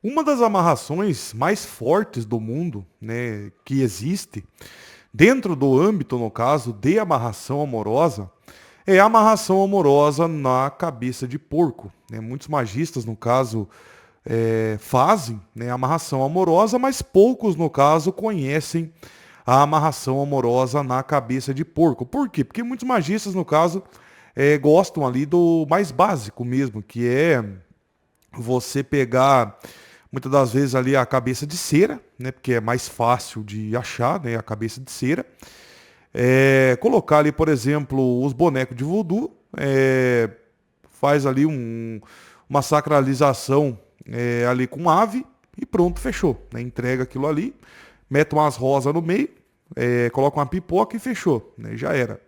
Uma das amarrações mais fortes do mundo, né, que existe, dentro do âmbito, no caso, de amarração amorosa, é a amarração amorosa na cabeça de porco, né? Muitos magistas, no caso, fazem, né, amarração amorosa, mas poucos, no caso, conhecem a amarração amorosa na cabeça de porco. Por quê? Porque muitos magistas, no caso, gostam ali do mais básico mesmo, que é você pegar muitas das vezes ali a cabeça de cera, né, porque é mais fácil de achar, né, a cabeça de cera. Colocar ali, por exemplo, os bonecos de voodoo, faz ali uma sacralização ali com ave e pronto, fechou, né? Entrega aquilo ali, mete umas rosas no meio, coloca uma pipoca e fechou, né? Já era.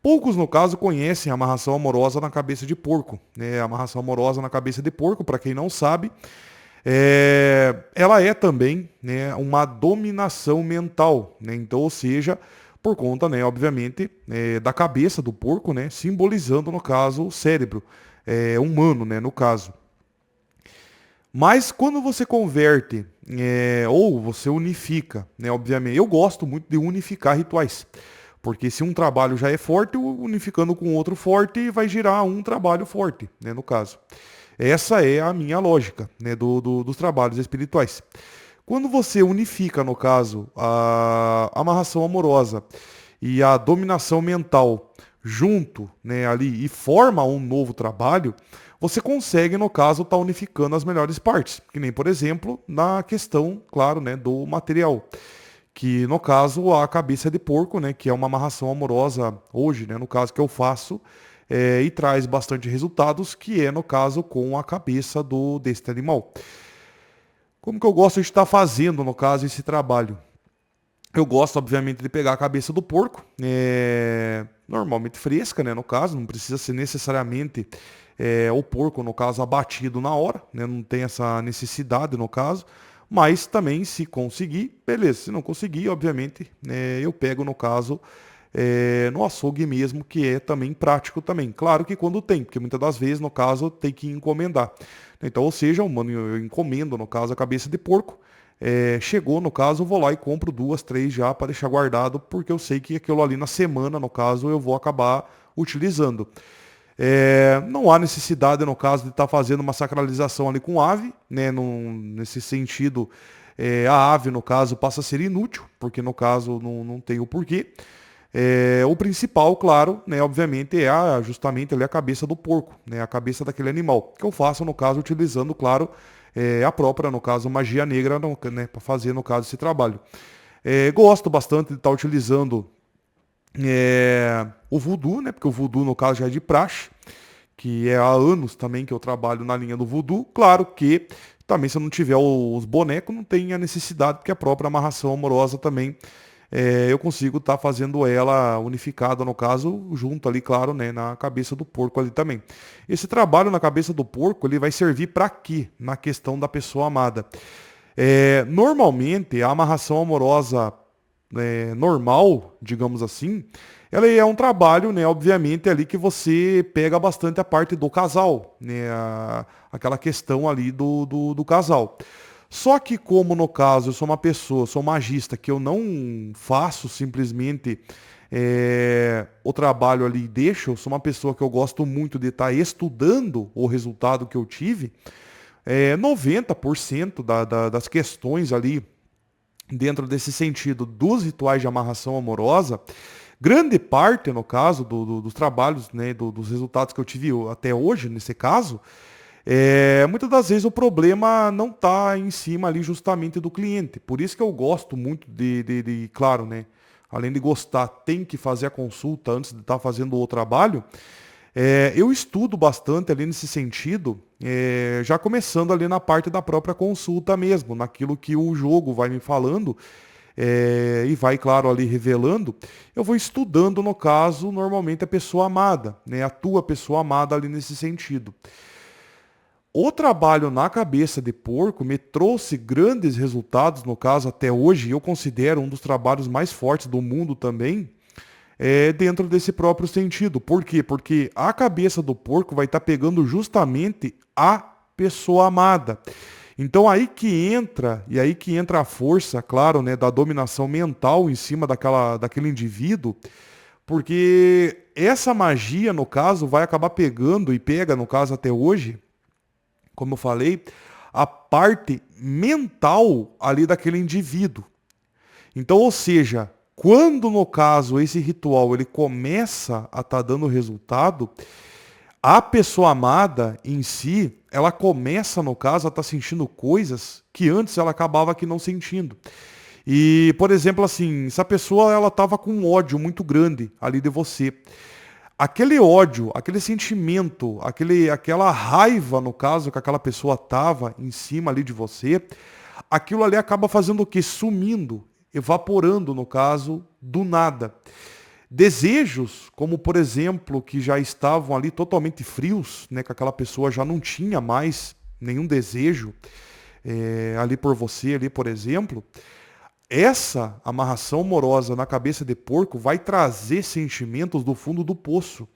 Poucos, no caso, conhecem a amarração amorosa na cabeça de porco, né? A amarração amorosa na cabeça de porco, para quem não sabe, ela é também, né, uma dominação mental, né? Então, ou seja, por conta, né, obviamente, da cabeça do porco, né, simbolizando, no caso, o cérebro humano, né, no caso. Mas quando você converte, ou você unifica, né, obviamente, eu gosto muito de unificar rituais. Porque se um trabalho já é forte, unificando com outro forte, vai girar um trabalho forte, né, no caso. Essa é a minha lógica, né, dos trabalhos espirituais. Quando você unifica, no caso, a amarração amorosa e a dominação mental junto, né, ali e forma um novo trabalho, você consegue, no caso, estar unificando as melhores partes. Que nem, por exemplo, na questão, claro, né, do material. Que, no caso, a cabeça de porco, né, que é uma amarração amorosa hoje, né, no caso que eu faço, e traz bastante resultados, que é, no caso, com a cabeça deste animal. Como que eu gosto de estar fazendo, no caso, esse trabalho? Eu gosto, obviamente, de pegar a cabeça do porco, normalmente fresca, né, no caso, não precisa ser necessariamente o porco, no caso, abatido na hora, né, não tem essa necessidade, no caso, mas também, se conseguir, beleza, se não conseguir, obviamente, eu pego, no caso, no açougue mesmo, que é também prático também. Claro que quando tem, porque muitas das vezes, no caso, tem que encomendar. Então, ou seja, eu encomendo, no caso, a cabeça de porco, chegou, no caso, eu vou lá e compro duas, três já para deixar guardado, porque eu sei que aquilo ali na semana, no caso, eu vou acabar utilizando. Não há necessidade, no caso, de estar fazendo uma sacralização ali com ave, né? Nesse sentido, a ave, no caso, passa a ser inútil, porque no caso não tem o porquê. O principal, claro, né, obviamente, é justamente ali a cabeça do porco, né, a cabeça daquele animal, que eu faço, no caso, utilizando, claro, a própria, no caso, magia negra, né, para fazer, no caso, esse trabalho. Gosto bastante de estar utilizando o voodoo, né, porque o voodoo, no caso, já é de praxe, que é há anos também que eu trabalho na linha do voodoo. Claro que também, se eu não tiver os bonecos, não tem a necessidade, porque a própria amarração amorosa também eu consigo estar fazendo ela unificada, no caso, junto ali, claro, né, na cabeça do porco ali também. Esse trabalho na cabeça do porco, ele vai servir para quê? Na questão da pessoa amada. Normalmente, a amarração amorosa normal, digamos assim, ela é um trabalho, né, obviamente, ali que você pega bastante a parte do casal, né, aquela questão ali do casal. Só que como no caso eu sou uma pessoa, sou magista, que eu não faço simplesmente o trabalho ali e deixo, eu sou uma pessoa que eu gosto muito de estar estudando o resultado que eu tive, 90% das questões ali dentro desse sentido dos rituais de amarração amorosa, grande parte, no caso, dos trabalhos, né, dos resultados que eu tive até hoje, nesse caso, muitas das vezes o problema não está em cima ali justamente do cliente. Por isso que eu gosto muito claro, né? Além de gostar, tem que fazer a consulta antes de estar fazendo o trabalho. Eu estudo bastante ali nesse sentido, já começando ali na parte da própria consulta mesmo, naquilo que o jogo vai me falando, e vai, claro, ali revelando, eu vou estudando, no caso, normalmente a pessoa amada, né? A tua pessoa amada ali nesse sentido. O trabalho na cabeça de porco me trouxe grandes resultados, no caso, até hoje, eu considero um dos trabalhos mais fortes do mundo também, dentro desse próprio sentido. Por quê? Porque a cabeça do porco vai estar pegando justamente a pessoa amada. Então aí que entra a força, claro, né, da dominação mental em cima daquele indivíduo, porque essa magia, no caso, vai acabar pegando e pega, no caso, até hoje, como eu falei, a parte mental ali daquele indivíduo. Então, ou seja, quando no caso esse ritual ele começa a estar dando resultado, a pessoa amada em si, ela começa no caso a estar sentindo coisas que antes ela acabava que não sentindo. E, por exemplo, assim, se a pessoa ela estava com um ódio muito grande ali de você, aquele ódio, aquele sentimento, aquela raiva, no caso, que aquela pessoa tava em cima ali de você, aquilo ali acaba fazendo o quê? Sumindo, evaporando, no caso, do nada. Desejos, como por exemplo, que já estavam ali totalmente frios, né, que aquela pessoa já não tinha mais nenhum desejo ali por você, ali, por exemplo, essa amarração amorosa na cabeça de porco vai trazer sentimentos do fundo do poço.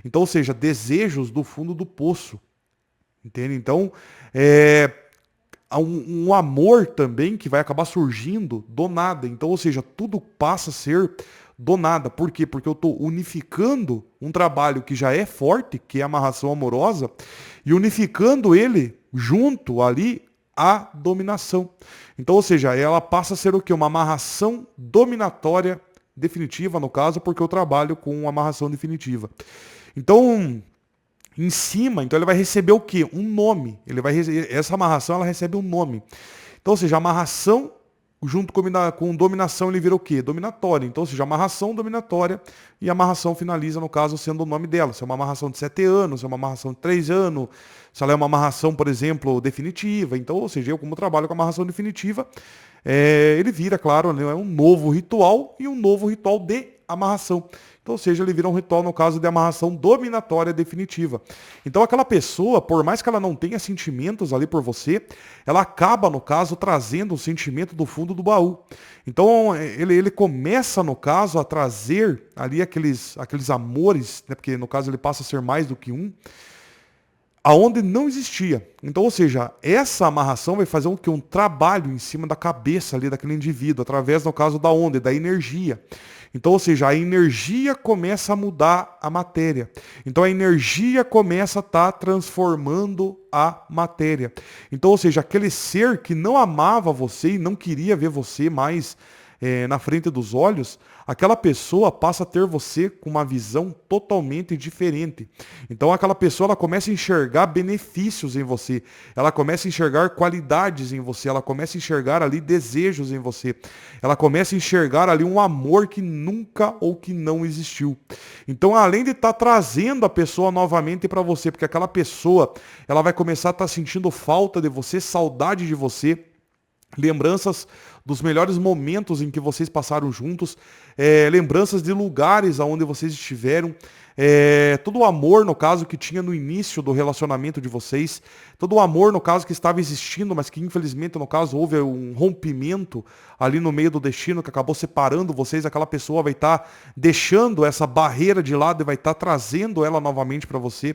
Então, ou seja, desejos do fundo do poço. Entende? Então, há um amor também que vai acabar surgindo do nada. Então, ou seja, tudo passa a ser do nada. Por quê? Porque eu estou unificando um trabalho que já é forte, que é a amarração amorosa, e unificando ele junto ali à dominação. Então, ou seja, ela passa a ser o quê? Uma amarração dominatória definitiva, no caso, porque eu trabalho com uma amarração definitiva. Então, em cima, então ele vai receber o quê? Um nome. Essa amarração ela recebe um nome. Então, ou seja, a amarração junto com dominação ele vira o quê? Dominatória. Então, ou seja, amarração dominatória e a amarração finaliza, no caso, sendo o nome dela. Se é uma amarração de 7 anos, se é uma amarração de 3 anos, se ela é uma amarração, por exemplo, definitiva. Então, ou seja, eu como trabalho com amarração definitiva, ele vira, claro, né, um novo ritual e um novo ritual de amarração. Então, ou seja, ele vira um ritual, no caso, de amarração dominatória definitiva. Então, aquela pessoa, por mais que ela não tenha sentimentos ali por você, ela acaba, no caso, trazendo o sentimento do fundo do baú. Então, ele começa, no caso, a trazer ali aqueles amores, né, porque, no caso, ele passa a ser mais do que um, aonde não existia. Então, ou seja, essa amarração vai fazer um trabalho em cima da cabeça ali daquele indivíduo, através, no caso, da onda, da energia. Então, ou seja, a energia começa a mudar a matéria. Então, a energia começa a estar transformando a matéria. Então, ou seja, aquele ser que não amava você e não queria ver você mais na frente dos olhos, aquela pessoa passa a ter você com uma visão totalmente diferente. Então aquela pessoa ela começa a enxergar benefícios em você, ela começa a enxergar qualidades em você, ela começa a enxergar ali desejos em você, ela começa a enxergar ali um amor que nunca ou que não existiu. Então além de estar trazendo a pessoa novamente para você, porque aquela pessoa ela vai começar a estar sentindo falta de você, saudade de você, lembranças dos melhores momentos em que vocês passaram juntos, lembranças de lugares aonde vocês estiveram, todo o amor, no caso, que tinha no início do relacionamento de vocês, todo o amor, no caso, que estava existindo, mas que infelizmente, no caso, houve um rompimento ali no meio do destino, que acabou separando vocês, aquela pessoa vai estar deixando essa barreira de lado e vai estar trazendo ela novamente para você.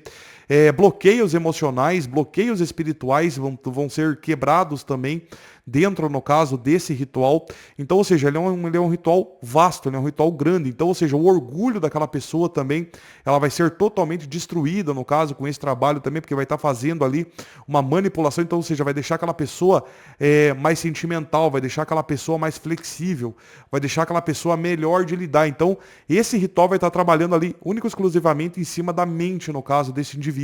Bloqueios emocionais, bloqueios espirituais vão ser quebrados também dentro, no caso, desse ritual. Então, ou seja, ele é um ritual vasto, ele é um ritual grande. Então, ou seja, o orgulho daquela pessoa também, ela vai ser totalmente destruída, no caso, com esse trabalho também, porque vai estar fazendo ali uma manipulação. Então, ou seja, vai deixar aquela pessoa mais sentimental, vai deixar aquela pessoa mais flexível, vai deixar aquela pessoa melhor de lidar. Então, esse ritual vai estar trabalhando ali único e exclusivamente em cima da mente, no caso, desse indivíduo.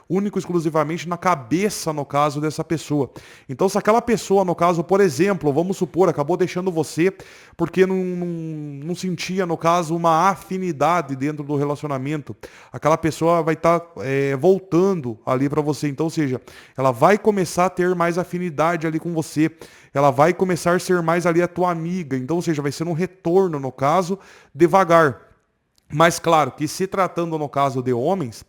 Único e exclusivamente na cabeça, no caso, dessa pessoa. Então, se aquela pessoa, no caso, por exemplo, vamos supor, acabou deixando você porque não sentia, no caso, uma afinidade dentro do relacionamento, aquela pessoa vai estar voltando ali para você. Então, ou seja, ela vai começar a ter mais afinidade ali com você, ela vai começar a ser mais ali a tua amiga. Então, ou seja, vai ser um retorno, no caso, devagar. Mas claro que se tratando, no caso, de homens,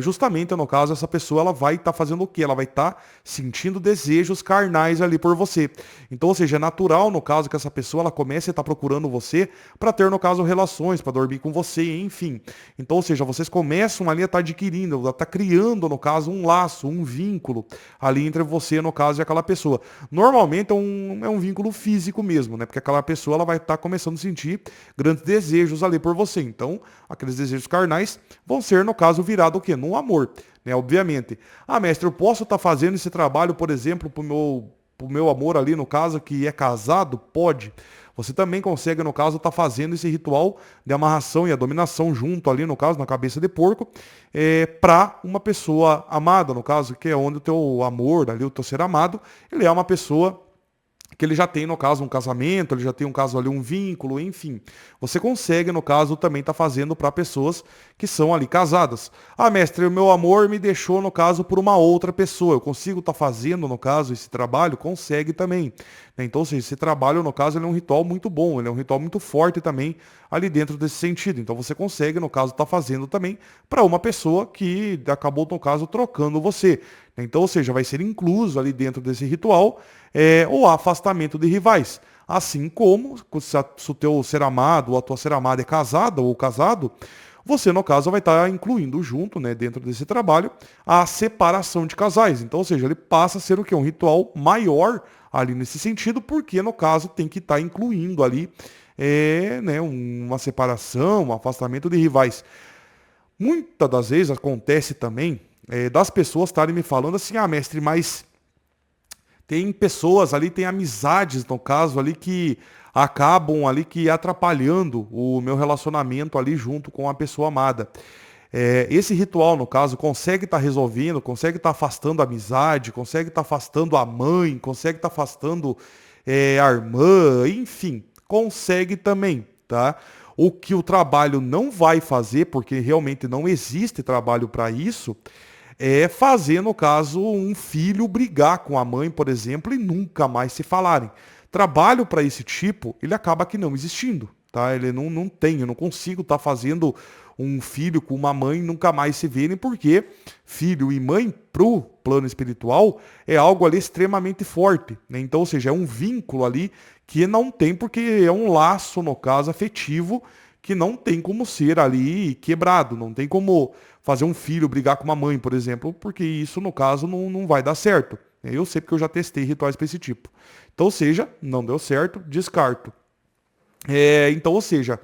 justamente no caso, essa pessoa ela vai estar fazendo o quê? Ela vai estar sentindo desejos carnais ali por você. Então, ou seja, é natural no caso que essa pessoa ela comece a estar procurando você para ter no caso relações, para dormir com você, enfim. Então, ou seja, vocês começam ali a estar adquirindo, a estar criando no caso um laço, um vínculo ali entre você no caso e aquela pessoa. Normalmente é um vínculo físico mesmo, né? Porque aquela pessoa ela vai estar começando a sentir grandes desejos ali por você. Então, aqueles desejos carnais vão ser, no caso, virado o quê? No amor, né? Obviamente. Ah, mestre, eu posso estar fazendo esse trabalho, por exemplo, pro meu amor ali, no caso, que é casado? Pode. Você também consegue, no caso, estar fazendo esse ritual de amarração e a dominação junto ali, no caso, na cabeça de porco, para uma pessoa amada, no caso, que é onde o teu amor ali, o teu ser amado, ele é uma pessoa que ele já tem, no caso, um casamento, ele já tem um caso ali, um vínculo, enfim. Você consegue, no caso, também estar fazendo para pessoas que são ali casadas. Ah, mestre, o meu amor me deixou, no caso, por uma outra pessoa. Eu consigo estar fazendo, no caso, esse trabalho? Consegue também. Então, assim, esse trabalho, no caso, ele é um ritual muito bom, ele é um ritual muito forte também ali dentro desse sentido. Então, você consegue, no caso, estar fazendo também para uma pessoa que acabou, no caso, trocando você. Então, ou seja, vai ser incluso ali dentro desse ritual o afastamento de rivais. Assim como, se o teu ser amado ou a tua ser amada é casada ou casado, você, no caso, vai estar incluindo junto, né, dentro desse trabalho, a separação de casais. Então, ou seja, ele passa a ser o quê? Um ritual maior ali nesse sentido, porque, no caso, tem que estar incluindo ali né, uma separação, um afastamento de rivais. Muitas das vezes acontece também das pessoas estarem me falando assim, ah, mestre, mas tem pessoas ali, tem amizades, no caso, ali que acabam ali que atrapalhando o meu relacionamento ali junto com a pessoa amada. Esse ritual, no caso, consegue estar resolvendo, consegue estar afastando a amizade, consegue estar afastando a mãe, consegue estar afastando a irmã, enfim, consegue também, tá? O que o trabalho não vai fazer, porque realmente não existe trabalho para isso, é fazer, no caso, um filho brigar com a mãe, por exemplo, e nunca mais se falarem. Trabalho para esse tipo, ele acaba que não existindo, tá? Ele não tem, eu não consigo estar fazendo um filho com uma mãe nunca mais se verem, porque filho e mãe, pro plano espiritual, é algo ali extremamente forte, né? Então, ou seja, é um vínculo ali que não tem, porque é um laço, no caso, afetivo, que não tem como ser ali quebrado, não tem como fazer um filho brigar com uma mãe, por exemplo, porque isso, no caso, não vai dar certo. Eu sei porque eu já testei rituais para esse tipo. Então, ou seja, não deu certo, descarto. Então, ou seja,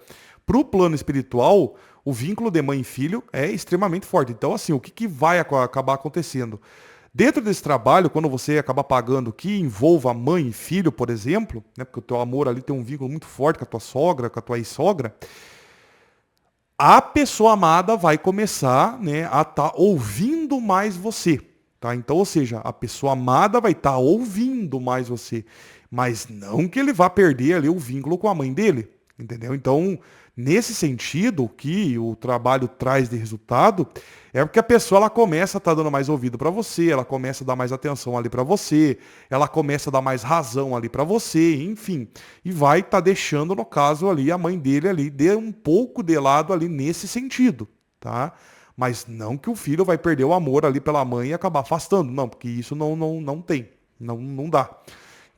para o plano espiritual, o vínculo de mãe e filho é extremamente forte. Então, assim, o que vai acabar acontecendo? Dentro desse trabalho, quando você acaba pagando que envolva mãe e filho, por exemplo, né, porque o teu amor ali tem um vínculo muito forte com a tua sogra, com a tua ex-sogra, a pessoa amada vai começar, né, a estar ouvindo mais você, tá? Então, ou seja, a pessoa amada vai estar ouvindo mais você, mas não que ele vá perder ali o vínculo com a mãe dele, entendeu? Então, nesse sentido, o que o trabalho traz de resultado é porque a pessoa ela começa a estar dando mais ouvido para você, ela começa a dar mais atenção ali para você, ela começa a dar mais razão ali para você, enfim, e vai estar deixando no caso ali a mãe dele ali de um pouco de lado ali nesse sentido, tá? Mas não que o filho vai perder o amor ali pela mãe e acabar afastando, não, porque isso não tem, não dá.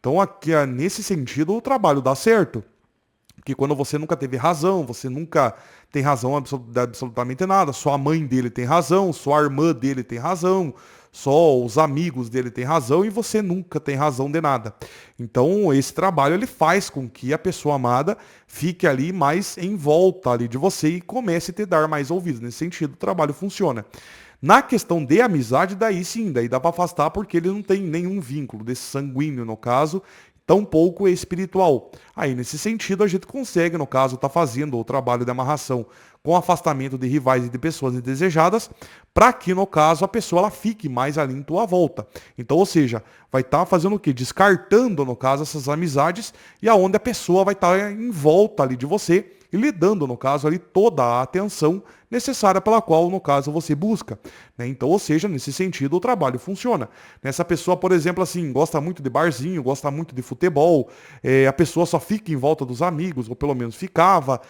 Então aqui nesse sentido o trabalho dá certo. Porque quando você nunca teve razão, você nunca tem razão de absolutamente nada, só a mãe dele tem razão, só a irmã dele tem razão, só os amigos dele têm razão e você nunca tem razão de nada. Então esse trabalho ele faz com que a pessoa amada fique ali mais em volta ali de você e comece a te dar mais ouvidos. Nesse sentido o trabalho funciona. Na questão de amizade, daí sim, daí dá para afastar porque ele não tem nenhum vínculo desse sanguíneo no caso, tampouco espiritual. Aí, nesse sentido, a gente consegue, no caso, estar fazendo o trabalho de amarração com afastamento de rivais e de pessoas indesejadas, para que, no caso, a pessoa ela fique mais ali em tua volta. Então, ou seja, vai estar fazendo o quê? Descartando, no caso, essas amizades, e aonde a pessoa vai estar em volta ali de você, e lhe dando, no caso, ali toda a atenção necessária pela qual, no caso, você busca. Né? Então, ou seja, nesse sentido, o trabalho funciona. Essa pessoa, por exemplo, assim, gosta muito de barzinho, gosta muito de futebol, a pessoa só fica em volta dos amigos, ou pelo menos ficava,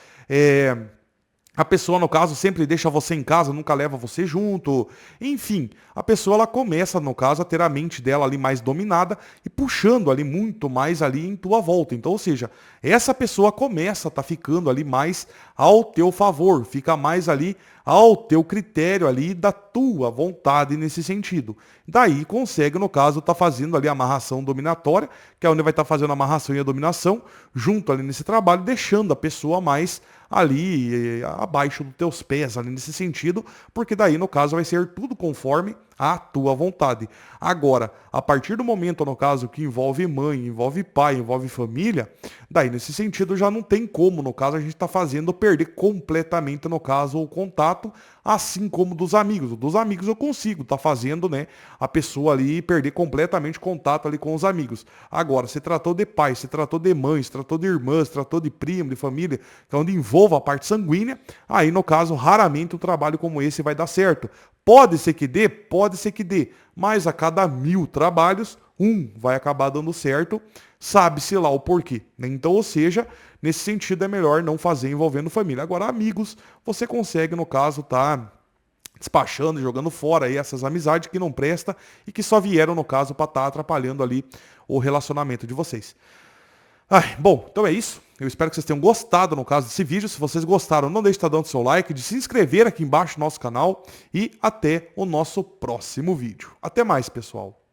A pessoa, no caso, sempre deixa você em casa, nunca leva você junto. Enfim, a pessoa ela começa, no caso, a ter a mente dela ali mais dominada e puxando ali muito mais ali em tua volta. Então, ou seja, essa pessoa começa a estar ficando ali mais ao teu favor, fica mais ali ao teu critério ali da tua vontade nesse sentido. Daí consegue, no caso, estar fazendo ali a amarração dominatória, que é onde vai estar fazendo a amarração e a dominação, junto ali nesse trabalho, deixando a pessoa mais ali abaixo dos teus pés, ali nesse sentido, porque daí no caso vai ser tudo conforme a tua vontade. Agora, a partir do momento, no caso, que envolve mãe, envolve pai, envolve família, daí nesse sentido já não tem como, no caso, a gente está fazendo perder completamente, no caso, o contato, assim como dos amigos. O dos amigos eu consigo, tá fazendo, né, a pessoa ali perder completamente contato ali com os amigos. Agora, se tratou de pai, se tratou de mãe, se tratou de irmã, se tratou de primo, de família, que é onde envolva a parte sanguínea, aí no caso, raramente um trabalho como esse vai dar certo. Pode ser que dê? Pode ser que dê. Mas a cada 1000 trabalhos, um vai acabar dando certo, sabe-se lá o porquê, né? Então, ou seja, nesse sentido é melhor não fazer envolvendo família. Agora, amigos, você consegue, no caso, tá despachando, jogando fora aí essas amizades que não presta e que só vieram, no caso, para estar atrapalhando ali o relacionamento de vocês. Ai, bom, então é isso. Eu espero que vocês tenham gostado, no caso, desse vídeo. Se vocês gostaram, não deixe de estar dando seu like, de se inscrever aqui embaixo no nosso canal e até o nosso próximo vídeo. Até mais, pessoal.